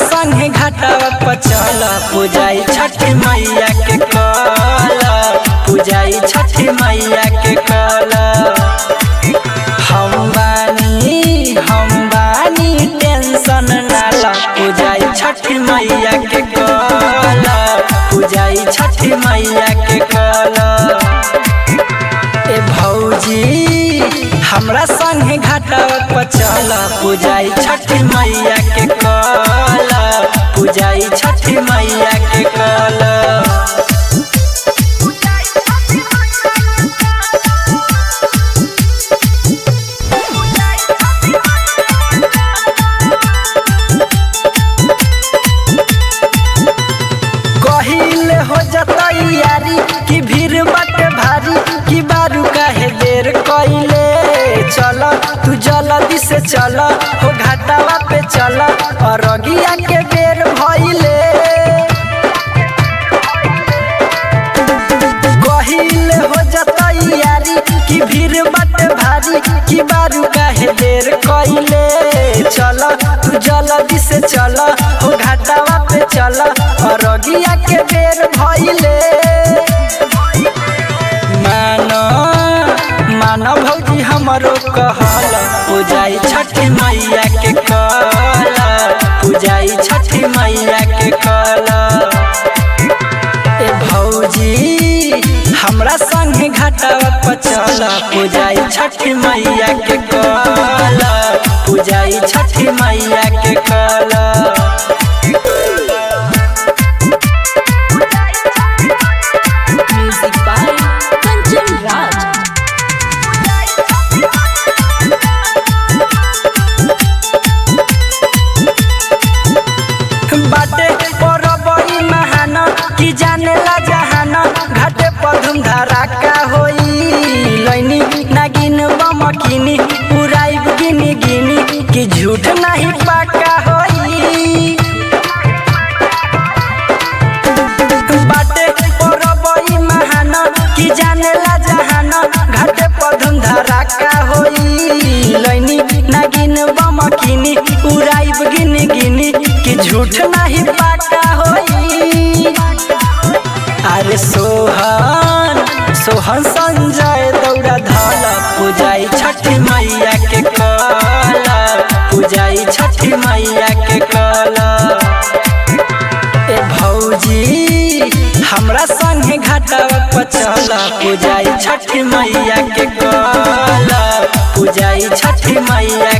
संगे घाटावा पर चल पूजाई छठी मैया के कल पूजाई छठी मैया के कल। हम बानी टेंशन नाला पूजाई छठी मैया के कल पूजाई छठी मैया के कल। ए भौजी हमरा संगे घाटावा पर चल पूजाई छठी मैया के कल पूजाई छठी मैया के कल। कहिले हो जतई यारी कि भीड़ बाटे भारी कि बारू काहे देर कइले चल तू जल्दी से चल हो घाटावा पे चल अरगिया के बेर भइले। कहिले हो जतई यारी कि भीड़ बाटे भारी कि बारू काहे देर कइले चल तू जल्दी से चल हो घाटावा पे चल अरगिया के बेर भइले। मानो भौजी हमरो कहल पूजाई छठी मैया के कल पूजाई छठी मैया के कल। ए भौजी हमरा संगे घाटावा पर चल पूजाई छठी मैया के कल पूजाई छठी मैया के कल। Music by Kanchan Raj. बाटे परबई महान कि जानेला जहान घाटे पर धूम धड़ाका होई लैनी नागिन बमकिनी उड़ाइब गिनी गिनी कि झूठ नहीं पाका होई। बाटे परबई महान कि जानेला जहान घाटे पर धूम धड़ाका होई लैनी नागिन बमकिनी उड़ाइब गिनी गिनी कि झूठ नहीं पाका होई। अरे सोहन संजय दौड़ा धल पूजाई छठी मैया के कल पूजाई छठी मैया के कल। ए भौजी हमरा संगे घाटावा पर चल पूजाई छठी मैया के कल पूजाई छठी मैया